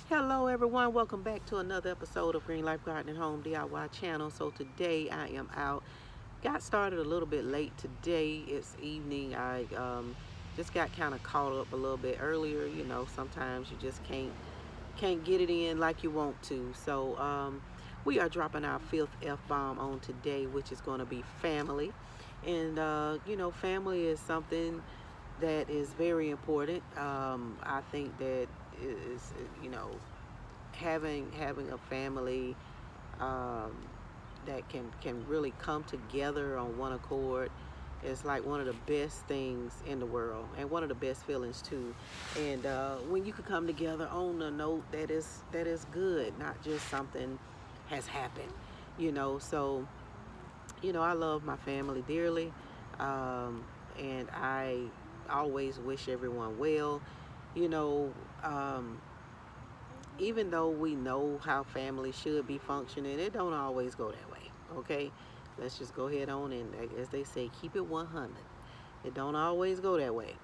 Hello everyone, welcome back to another episode of Green Life Garden and Home DIY channel. So today I am out. Got started a little bit late today. It's evening. I just got kind of caught up a little bit earlier. Sometimes you just can't get it in like you want to. So we are dropping our fifth F-bomb on today, which is going to be family. And family is something that is very important. I think that is having a family um, that can really come together on one accord is like one of the best things in the world and one of the best feelings too. And when you can come together on a note that is good, not just something has happened, so I love my family dearly, and I always wish everyone well. you know um, Even though we know how family should be functioning, it don't always go that way. Okay, let's just go ahead on and, as they say, keep it 100. It don't always go that way.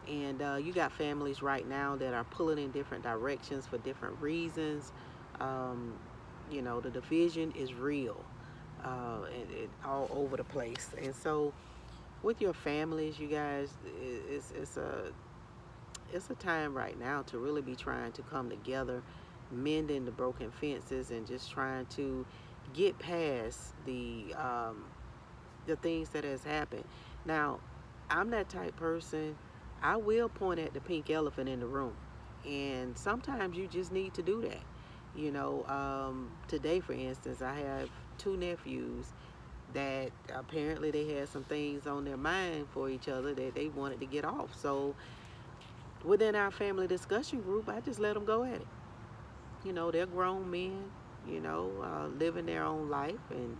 And you got families right now that are pulling in different directions for different reasons. um, the division is real, and it all over the place. And so with your families, you guys, it's a time right now to really be trying to come together, mending the broken fences, and just trying to get past the things that has happened. Now, I'm that type person. I will point at the pink elephant in the room, and sometimes you just need to do that. Today, for instance, I have two nephews that apparently they had some things on their mind for each other that they wanted to get off. So within our family discussion group, I just let them go at it. They're grown men, living their own life, and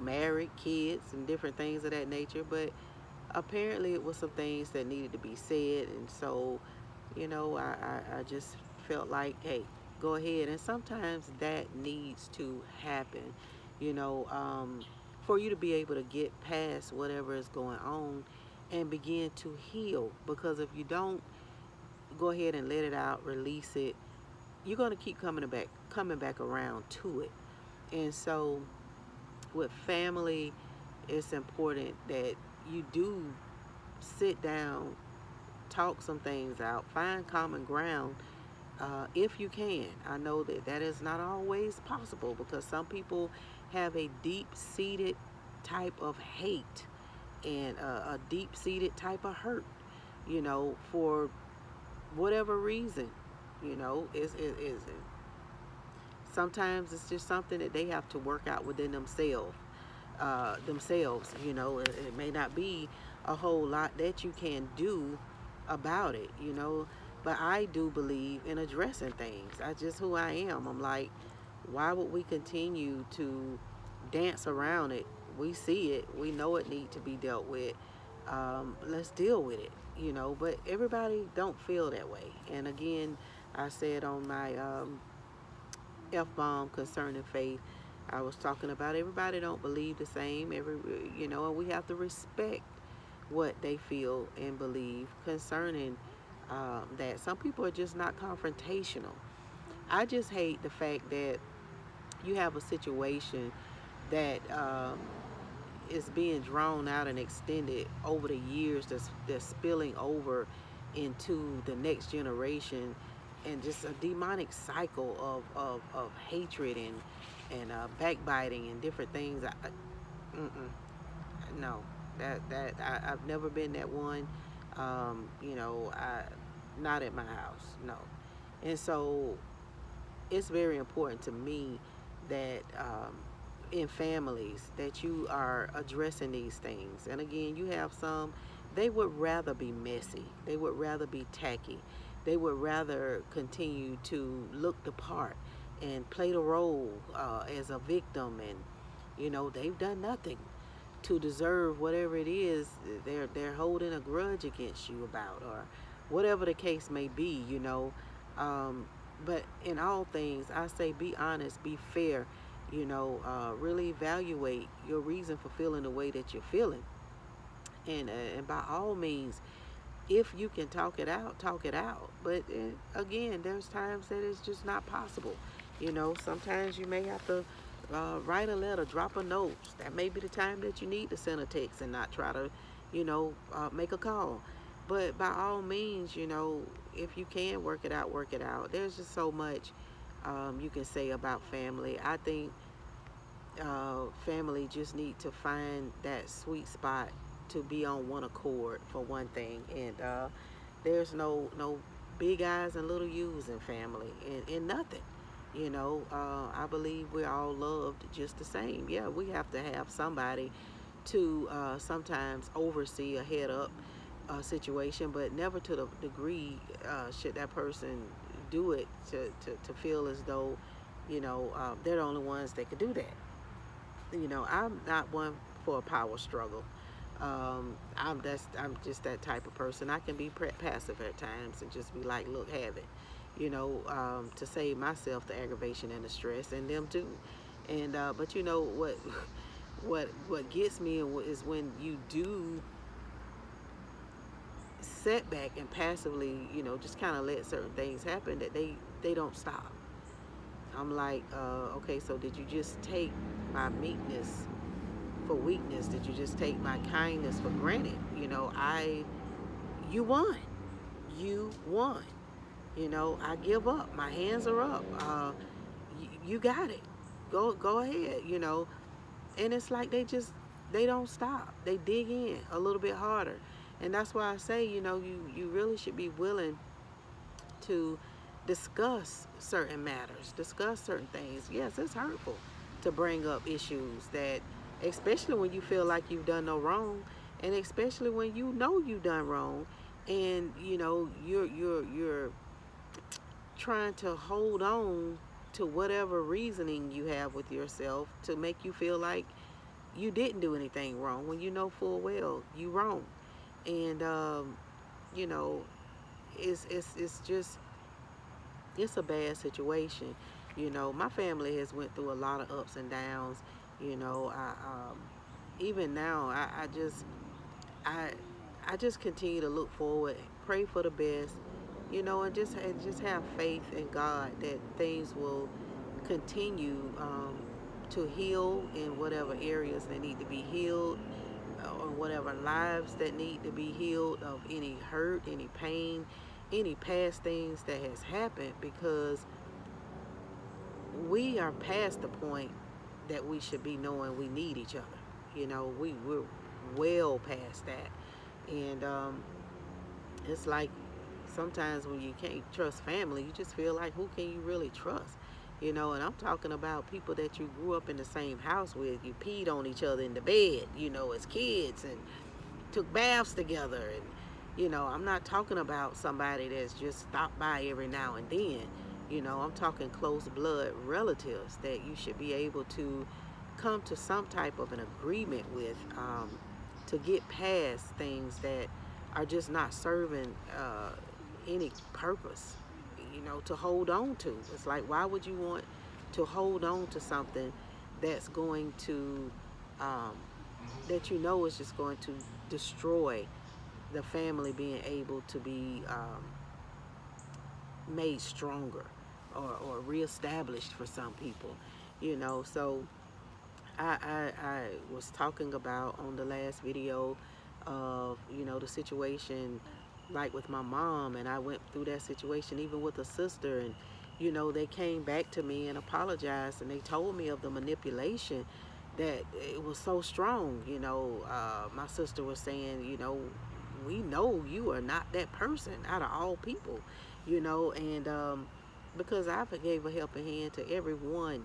married, kids, and different things of that nature. But apparently, it was some things that needed to be said, and so, I just felt like, hey, go ahead. And sometimes that needs to happen, you know, um, for you to be able to get past whatever is going on and begin to heal. Because if you don't go ahead and let it out, release it, you're going to keep coming back around to it. And so with family, it's important that you do sit down, talk some things out, find common ground, if you can. I know that that is not always possible because some people have a deep-seated type of hate and a deep-seated type of hurt, for whatever reason. Sometimes it's just something that they have to work out within themselves. It may not be a whole lot that you can do about it, but I do believe in addressing things. I just who I am. I'm like, why would we continue to dance around it? We see it, we know it needs to be dealt with. Let's deal with it, but everybody don't feel that way. And again, I said on my F-bomb concerning faith, I was talking about everybody don't believe the same. And we have to respect what they feel and believe concerning that. Some people are just not confrontational. I just hate the fact that you have a situation that is being drawn out and extended over the years, that's spilling over into the next generation, and just a demonic cycle of hatred and backbiting and different things. No, I've never been that one. I not at my house, no. And so it's very important to me that in families that you are addressing these things. And again, you have some, they would rather be messy, they would rather be tacky, they would rather continue to look the part and play the role as a victim. And they've done nothing to deserve whatever it is they're holding a grudge against you about, or whatever the case may be. um, but in all things, I say be honest, be fair, really evaluate your reason for feeling the way that you're feeling. And by all means, If you can talk it out, talk it out. But again, there's times that it's just not possible. Sometimes you may have to write a letter, drop a note. That may be the time that you need to send a text and not try to, make a call. But by all means, if you can work it out, work it out. There's just so much you can say about family. I think family just need to find that sweet spot to be on one accord for one thing, and there's no big eyes and little U's in family, and nothing. I believe we're all loved just the same. Yeah, we have to have somebody to sometimes oversee a head up situation, but never to the degree should that person do it to feel as though they're the only ones that could do that. I'm not one for a power struggle. I'm just that type of person. I can be passive at times and just be like, look, have it. To save myself the aggravation and the stress, and them too. And but what what gets me is when you do setback and passively, just kind of let certain things happen that they don't stop. I'm like, okay, so did you just take my meekness for weakness? Did you just take my kindness for granted? You won. You won. I give up. My hands are up. You got it. Go ahead. And it's like they don't stop. They dig in a little bit harder, and that's why I say, you really should be willing to discuss certain matters, discuss certain things. Yes, it's hurtful to bring up issues that, especially when you feel like you've done no wrong, and especially when you know you've done wrong, and you're trying to hold on to whatever reasoning you have with yourself to make you feel like you didn't do anything wrong when you know full well you wrong. And you know it's just it's a bad situation. My family has went through a lot of ups and downs. I even now I I just continue to look forward, pray for the best, and just have faith in God that things will continue to heal in whatever areas that need to be healed, or whatever lives that need to be healed of any hurt, any pain, any past things that has happened, because we are past the point that we should be knowing we need each other. We're well past that. And it's like sometimes when you can't trust family, you just feel like, who can you really trust? And I'm talking about people that you grew up in the same house with. You peed on each other in the bed, as kids, and took baths together. And I'm not talking about somebody that's just stopped by every now and then. I'm talking close blood relatives that you should be able to come to some type of an agreement with, to get past things that are just not serving any purpose, to hold on to. It's like, why would you want to hold on to something that's going to, that is just going to destroy the family being able to be made stronger, or reestablished for some people, so I was talking about on the last video of, the situation like with my mom, and I went through that situation even with a sister, and they came back to me and apologized, and they told me of the manipulation that it was so strong. My sister was saying, we know you are not that person out of all people, and because I gave a helping hand to every one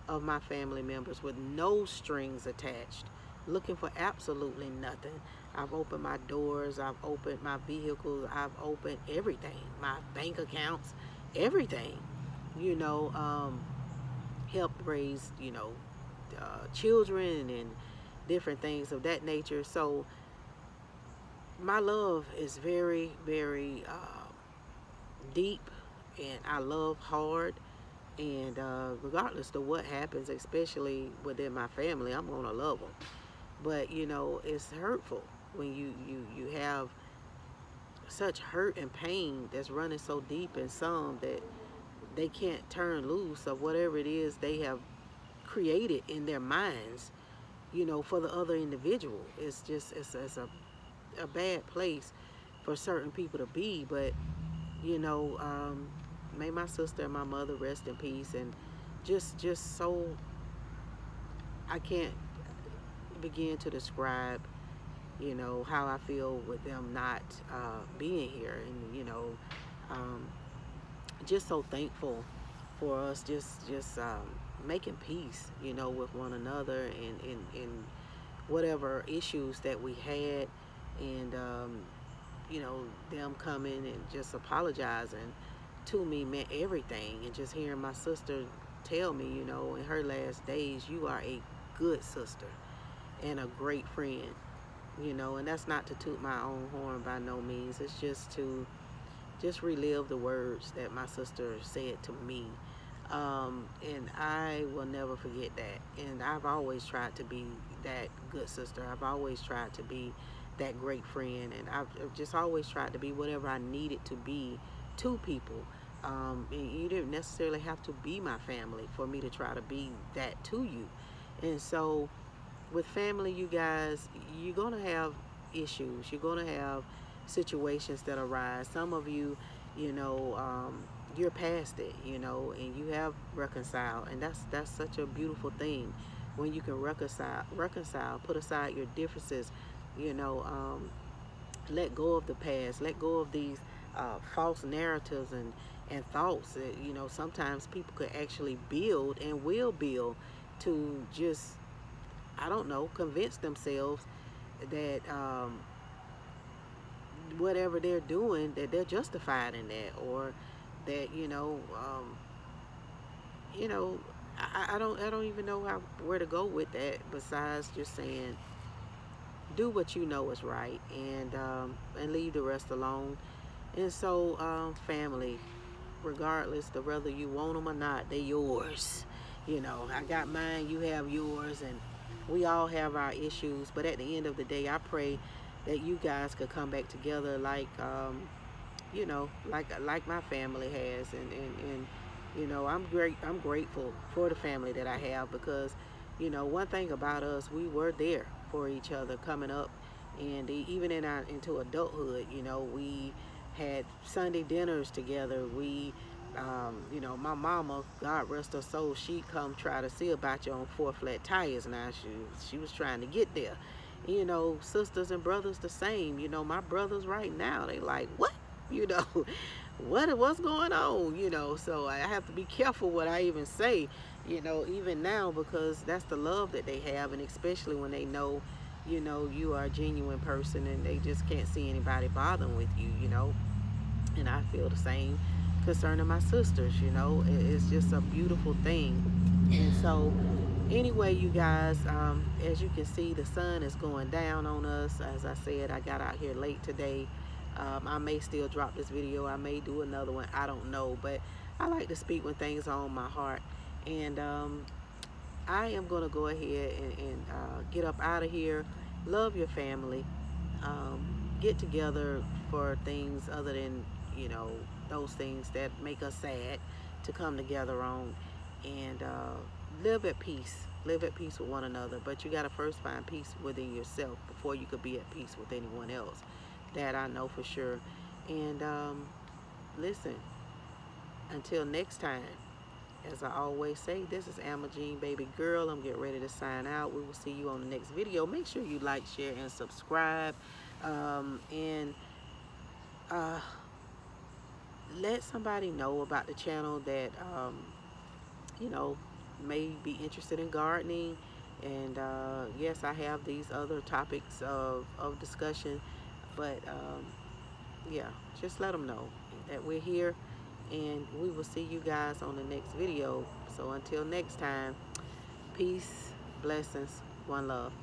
of my family members with no strings attached, looking for absolutely nothing. I've opened my doors, I've opened my vehicles, I've opened everything, my bank accounts, everything, you know, um, helped raise, children and different things of that nature. So my love is very, very deep, and I love hard. And regardless of what happens, especially within my family, I'm gonna love them. But it's hurtful. when you have such hurt and pain that's running so deep in some that they can't turn loose of whatever it is they have created in their minds, for the other individual. It's just it's a bad place for certain people to be. But you know, may my sister and my mother rest in peace. And just so I can't begin to describe, how I feel with them not being here. And um, just so thankful for us just making peace, with one another, and whatever issues that we had. And them coming and just apologizing to me meant everything. And just hearing my sister tell me, in her last days, you are a good sister and a great friend. And that's not to toot my own horn by no means. It's just relive the words that my sister said to me. And I will never forget that. And I've always tried to be that good sister. I've always tried to be that great friend. And I've just always tried to be whatever I needed to be to people. And you didn't necessarily have to be my family for me to try to be that to you. And so with family, you guys, you're going to have issues. You're going to have situations that arise. Some of you, you know, you're past it, and you have reconciled. And that's such a beautiful thing when you can reconcile, put aside your differences, you know, let go of the past, let go of these false narratives and thoughts that, sometimes people could actually build and will build to just, I don't know, convince themselves that whatever they're doing, that they're justified in that, or that, you know, I don't even know where to go with that besides just saying do what you know is right, and leave the rest alone. And so, family, regardless of whether you want them or not, they're yours. I got mine, you have yours, and we all have our issues. But at the end of the day, I pray that you guys could come back together like, like my family has. And I'm grateful for the family that I have, because, one thing about us, we were there for each other coming up, and even into adulthood, we had Sunday dinners together. My mama, God rest her soul, she come try to see about you on four flat tires. Now she was trying to get there. Sisters and brothers the same. My brothers right now, they like, what? You know, what's going on? So I have to be careful what I even say, even now, because that's the love that they have. And especially when they know, you are a genuine person, and they just can't see anybody bothering with you. And I feel the same concerning my sisters. It's just a beautiful thing. And so anyway, you guys, as you can see, the sun is going down on us. As I said, I got out here late today. I may still drop this video, I may do another one, I don't know. But I like to speak when things are on my heart. And I am going to go ahead and get up out of here. Love your family. Get together for things other than, those things that make us sad, to come together on. And live at peace. Live at peace with one another. But you got to first find peace within yourself before you could be at peace with anyone else. That I know for sure. And listen, until next time, as I always say, this is Amma Jean, baby girl. I'm getting ready to sign out. We will see you on the next video. Make sure you like, share, and subscribe. And let somebody know about the channel that, may be interested in gardening. And yes, I have these other topics of discussion. But yeah, just let them know that we're here. And we will see you guys on the next video. So until next time, peace, blessings, one love.